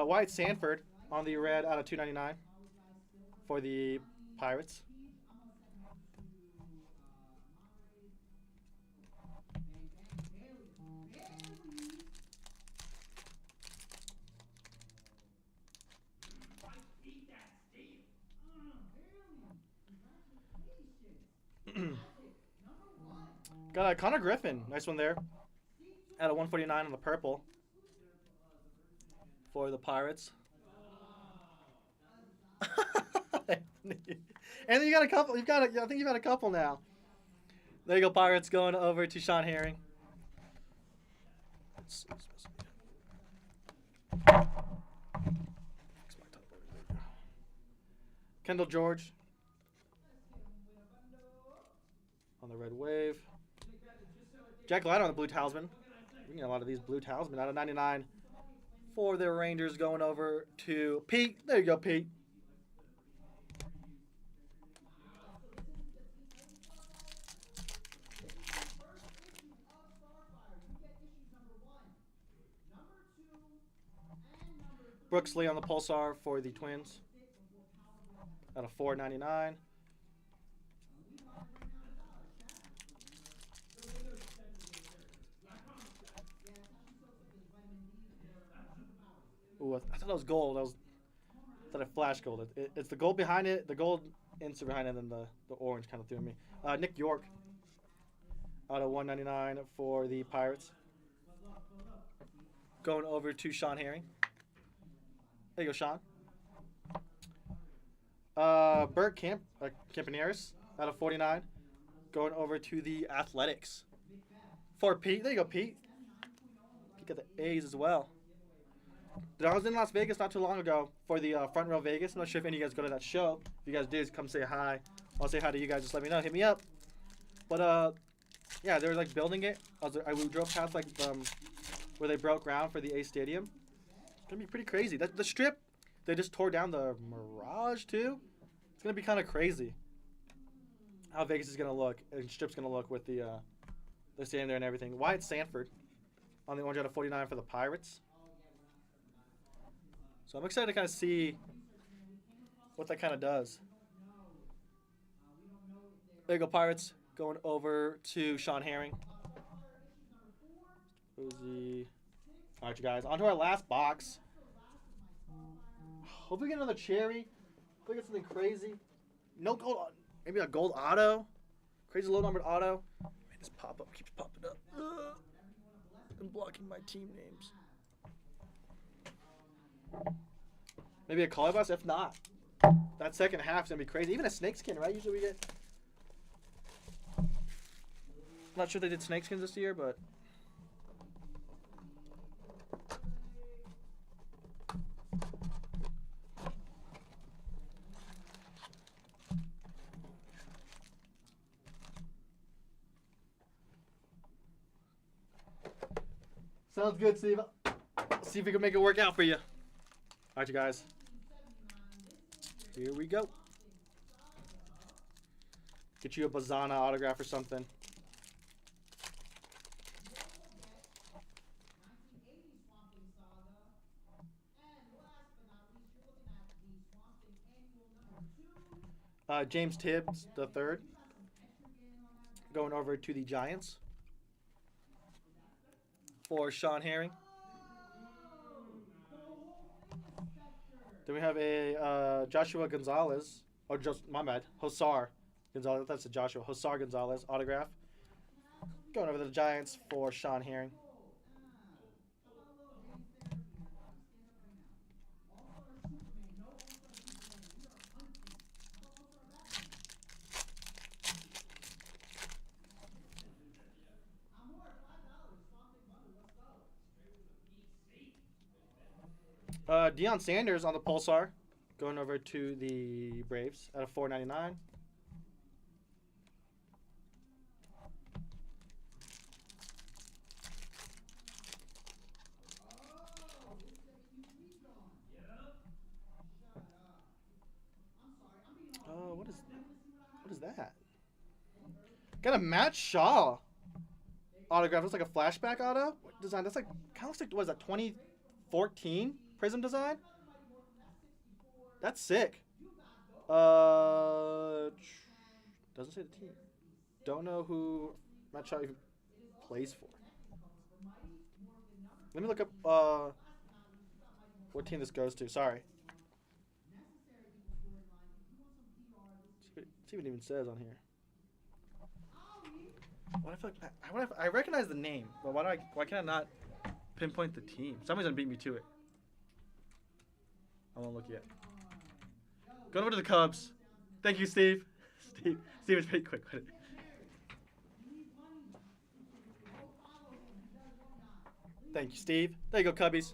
Wyatt Sanford on the red out of 299 for the Pirates. Got a Connor Griffin. Nice one there. Out of 149 on the purple for the Pirates. And you got a couple. I think you've got a couple now. There you go, Pirates going over to Sean Herring. Kendall George on the red wave. Jack Leiter on the blue talisman. We get a lot of these blue talisman out of 99 for the Rangers going over to Pete. There you go, Pete. Brooks Lee on the Pulsar for the Twins. Out of 4.99. Ooh, I thought that was gold. I thought it flashed gold. It's the gold behind it, the gold insert behind it, and then the orange kind of threw me. Nick York out of 1.99 for the Pirates. Going over to Sean Herring. There you go, Sean. Bert Campaneris out of 49. Going over to the Athletics. For Pete. There you go, Pete. You got the A's as well. I was in Las Vegas not too long ago for the Front Row Vegas. I'm not sure if any of you guys go to that show. If you guys do, come say hi. I'll say hi to you guys. Just let me know. Hit me up. But, yeah, they were, like, building it. We drove past, like, where they broke ground for the A Stadium. It's going to be pretty crazy. The strip, they just tore down the Mirage, too. It's going to be kind of crazy how Vegas is going to look and strip's going to look with the stadium there and everything. Wyatt Sanford on the orange out of 49 for the Pirates. So I'm excited to kind of see what that kind of does. There you go, Pirates. Going over to Sean Herring. Uzi. All right, you guys. On to our last box. Hope we get another cherry. Hope we get something crazy. No gold. Maybe a gold auto. Crazy low-numbered auto. Man, this pop-up keeps popping up. I'm blocking my team names. Maybe a color bus? If not, that second half is going to be crazy. Even a snakeskin, right? Usually we get... I'm not sure they did snakeskins this year, but... Sounds good, Steve. See if we can make it work out for you. All right, you guys. Here we go. Get you a Bazana autograph or something. James Tibbs, the third. Going over to the Giants. For Sean Herring. Then we have a Joshua Gonzalez, or just my bad, Hosar Gonzalez. That's a Joshua Hosar Gonzalez autograph. Going over to the Giants for Sean Herring. Deion Sanders on the Pulsar, going over to the Braves at a 4.99. Oh, what is that? Got a Matt Shaw autograph. Looks like a flashback auto design. That's like kind of looks like, what is that, 2014 Prism design? That's sick. Doesn't say the team. Don't know who Matt Shaw even plays for. Let me look up what team this goes to. Sorry. See what it even says on here. What I feel like I recognize the name, but why can I not pinpoint the team? Somebody's gonna beat me to it. I won't look yet. Going over to the Cubs. Thank you, Steve. Steve is pretty quick with it. Thank you, Steve. There you go, Cubbies.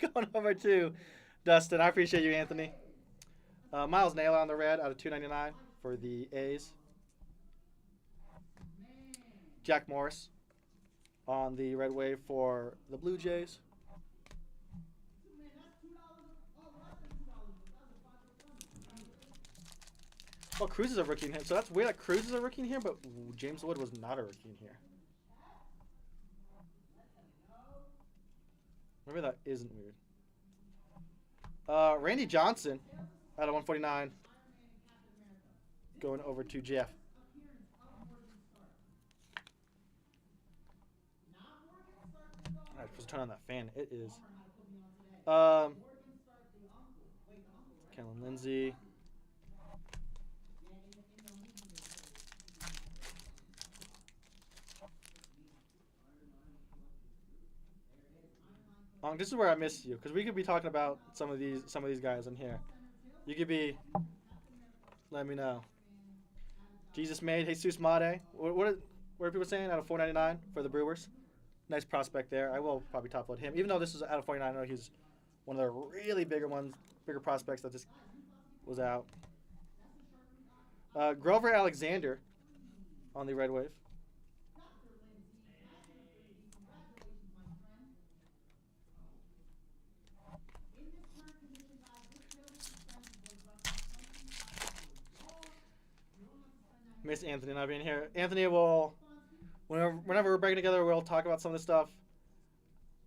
Going over to Dustin. I appreciate you, Anthony. Miles Naylor on the red out of 2.99 for the A's. Jack Morris on the red wave for the Blue Jays. Oh, Cruz is a rookie in here. So that's weird that Cruz is a rookie in here, but James Wood was not a rookie in here. Maybe that isn't weird. Randy Johnson out of 149. Going over to Jeff. Alright, supposed to turn on that fan. It is. Kellen Lindsay. This is where I miss you, because we could be talking about some of these guys in here. You could be. Let me know. Jesus made Jesus Made. What are people saying out of 4.99 for the Brewers? Nice prospect there. I will probably top load him, even though this is out of 49. I know he's one of the really bigger prospects that just was out. Grover Alexander on the red wave. Miss Anthony not being here. Anthony will, whenever we're breaking together, we'll talk about some of this stuff.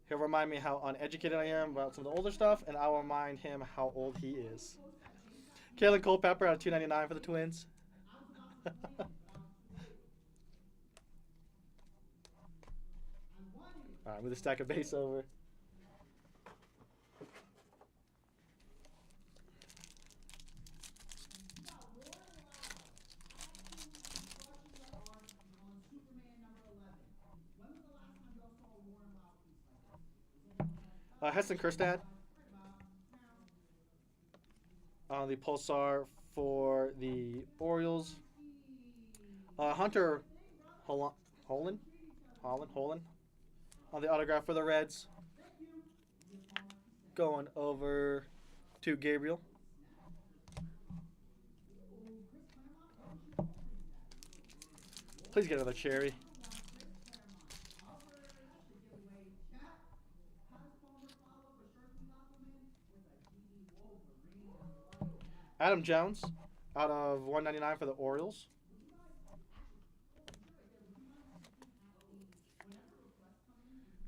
He'll remind me how uneducated I am about some of the older stuff, and I'll remind him how old he is. Kalen Culpepper out of 2.99 for the Twins. All right, move the stack of base over. Heston Kjerstad on the Pulsar for the Orioles. Hunter Holland on the autograph for the Reds. Going over to Gabriel. Please get another cherry. Adam Jones out of 1.99 for the Orioles.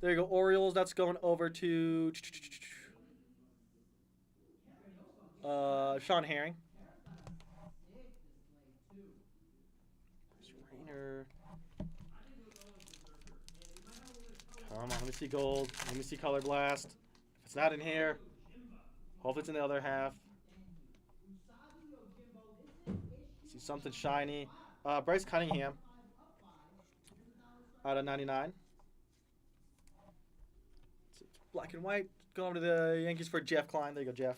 There you go, Orioles. That's going over to Sean Herring. Rainer. Come on, let me see gold. Let me see color blast. If it's not in here, hopefully it's in the other half. See something shiny. Bryce Cunningham out of 99. It's black and white. Going over to the Yankees for Jeff Klein. There you go, Jeff.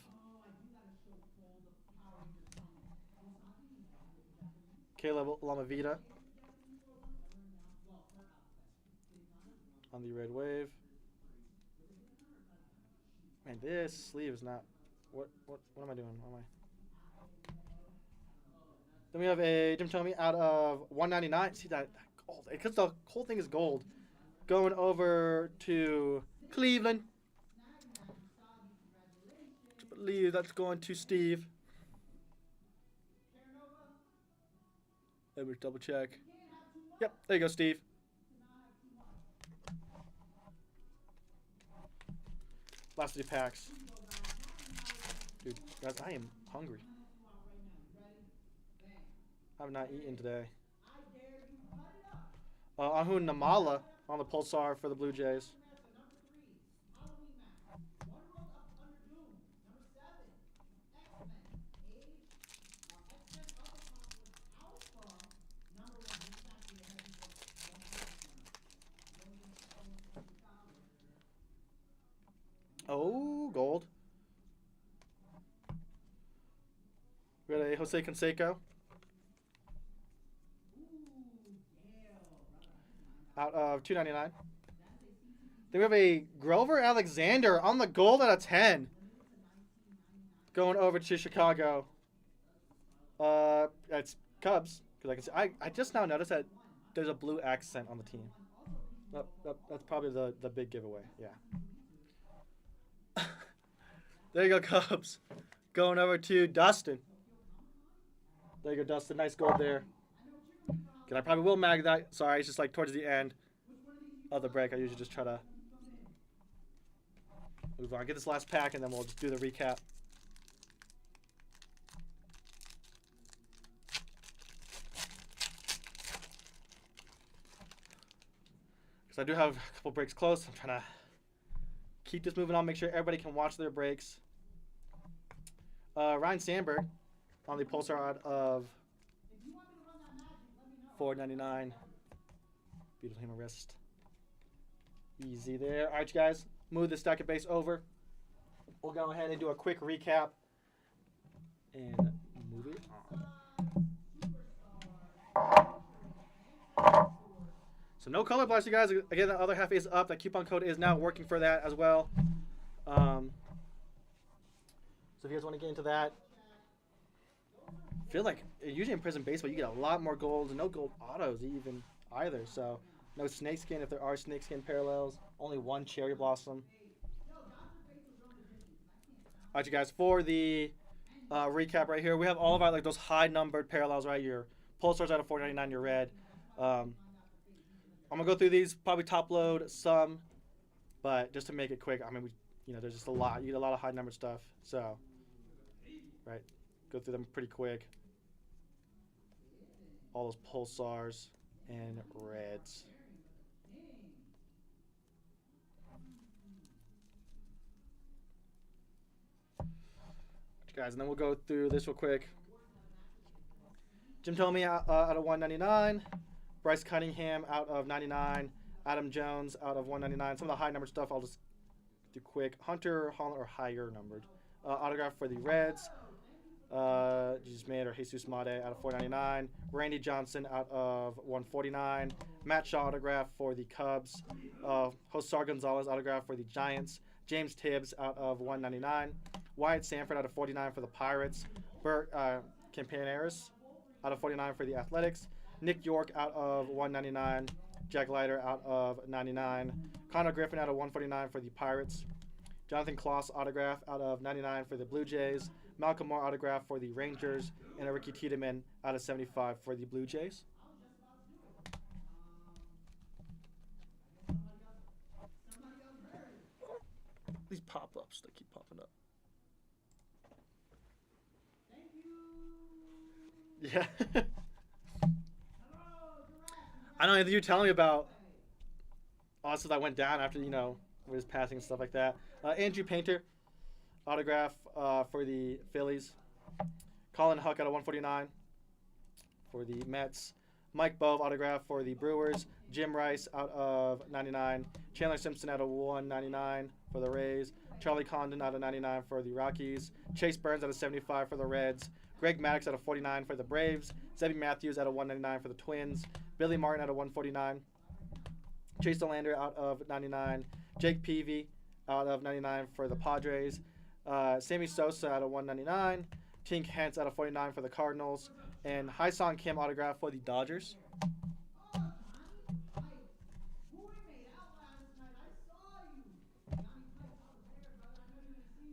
Caleb Lamavita on the red wave. Man, this sleeve is not. What am I doing? What am I? Then we have a Jim Tomey out of 199. See that gold? Because the whole thing is gold. Going over to Cleveland. I believe that's going to Steve. Let me double check. Yep, there you go, Steve. Last 3 packs. Dude, guys, I am hungry. I have not eaten today. Ahun Namala on the Pulsar for the Blue Jays. Oh, gold. We got a Jose Canseco. Out of 299. Then we have a Grover Alexander on the gold out of 10. Going over to Chicago. It's Cubs. Because I can see, I just now noticed that there's a blue accent on the team. That's probably the big giveaway. Yeah. There you go, Cubs. Going over to Dustin. There you go, Dustin. Nice gold there. And I probably will mag that. Sorry, it's just like towards the end of the break. I usually just try to move on. Get this last pack, and then we'll just do the recap. Because I do have a couple breaks close. I'm trying to keep this moving on, make sure everybody can watch their breaks. Ryan Sandberg on the Pulsar out of 499. Beautiful human wrist. Easy there. All right, you guys, move the stack of base over. We'll go ahead and do a quick recap and move it on. So no color blast, you guys. Again, the other half is up. That coupon code is now working for that as well. So if you guys want to get into that, I feel like usually in Prizm Baseball you get a lot more golds and no gold autos even either. So no snakeskin if there are snakeskin parallels. Only one cherry blossom. All right, you guys, for the recap right here, we have all of our like those high numbered parallels right here. Pulsar's out of 499, your red. I'm gonna go through these, probably top load some, but just to make it quick, I mean, there's just a lot. You get a lot of high numbered stuff, so right, go through them pretty quick. All those Pulsars and reds. Guys, and then we'll go through this real quick. Jim Tomey out of 199. Bryce Cunningham out of 99. Adam Jones out of 199. Some of the high numbered stuff I'll just do quick. Hunter Holland or higher numbered. Autograph for the Reds. Jesus Man or Jesus Made out of 499. Randy Johnson out of 149. Matt Shaw autograph for the Cubs. Josar Gonzalez autograph for the Giants. James Tibbs out of 199. Wyatt Sanford out of 49 for the Pirates. Bert Campaneris out of 49 for the Athletics. Nick York out of 199. Jack Leiter out of 99. Connor Griffin out of 149 for the Pirates. Jonathan Kloss autograph out of 99 for the Blue Jays. Malcolm Moore autograph for the Rangers. And a Ricky Tiedemann out of 75 for the Blue Jays. These pop-ups, they keep popping up. Yeah. I know you telling me about also that went down after, with his passing and stuff like that. Andrew Painter, autograph for the Phillies. Colin Huck out of 149 for the Mets. Mike Bove, autograph for the Brewers. Jim Rice out of 99. Chandler Simpson out of 199 for the Rays. Charlie Condon out of 99 for the Rockies. Chase Burns out of 75 for the Reds. Greg Maddux out of 49 for the Braves. Zebby Matthews out of 199 for the Twins. Billy Martin out of 149. Chase Delander out of 99. Jake Peavy out of 99 for the Padres. Sammy Sosa out of 199. Tink Hence out of 49 for the Cardinals. And Hyun-Sung Kim autograph for the Dodgers.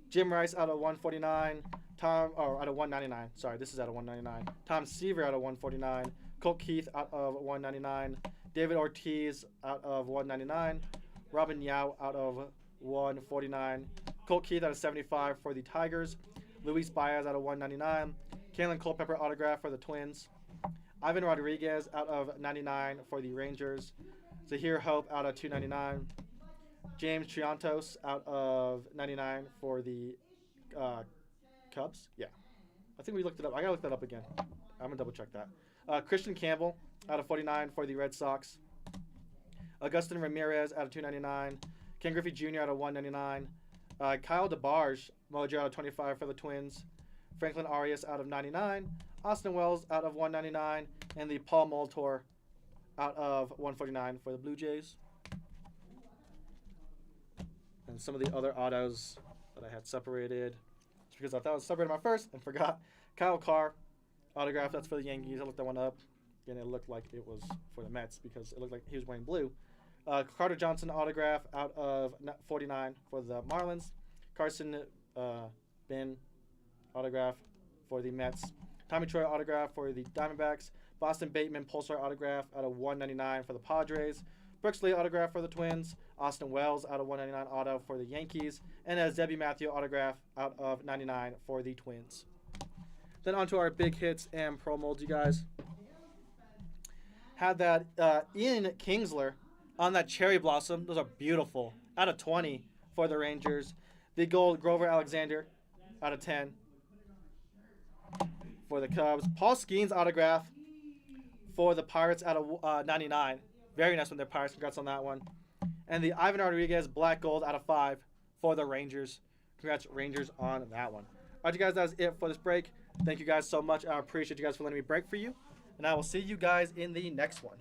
Jim Rice out of 149. Out of 199. Sorry, this is out of 199. Tom Seaver out of 149. Colt Keith out of 199. David Ortiz out of 199. Robin Yao out of 149. Colt Keith out of 75 for the Tigers. Luis Baez out of 199. Kalen Culpepper autograph for the Twins. Ivan Rodriguez out of 99 for the Rangers. Zahir Hope out of 299. James Triantos out of 99 for the Cubs. Yeah. I think we looked it up. I got to look that up again. I'm going to double check that. Christian Campbell out of 49 for the Red Sox. Augustin Ramirez out of 299. Ken Griffey Jr. out of 199. Kyle DeBarge, Mojo out of 25 for the Twins. Franklin Arias out of 99. Austin Wells out of 199. And the Paul Molitor out of 149 for the Blue Jays. And some of the other autos that I had separated. It's because I thought I was separated my first and forgot. Kyle Carr autograph, that's for the Yankees. I looked that one up. And it looked like it was for the Mets because it looked like he was wearing blue. Carter Johnson autograph out of 49 for the Marlins. Carson Ben autograph for the Mets. Tommy Troy autograph for the Diamondbacks. Boston Bateman Pulsar autograph out of 199 for the Padres. Brooks Lee autograph for the Twins. Austin Wells out of 199 auto for the Yankees. And a Zebby Matthew autograph out of 99 for the Twins. Then on to our big hits and pro molds, you guys. Had that Ian Kingsler on that Cherry Blossom. Those are beautiful. Out of 20 for the Rangers. The gold Grover Alexander out of 10 for the Cubs. Paul Skeens autograph for the Pirates out of 99. Very nice one there, Pirates. Congrats on that one. And the Ivan Rodriguez black gold out of 5 for the Rangers. Congrats, Rangers, on that one. All right, you guys, that was it for this break. Thank you guys so much. I appreciate you guys for letting me break for you. And I will see you guys in the next one.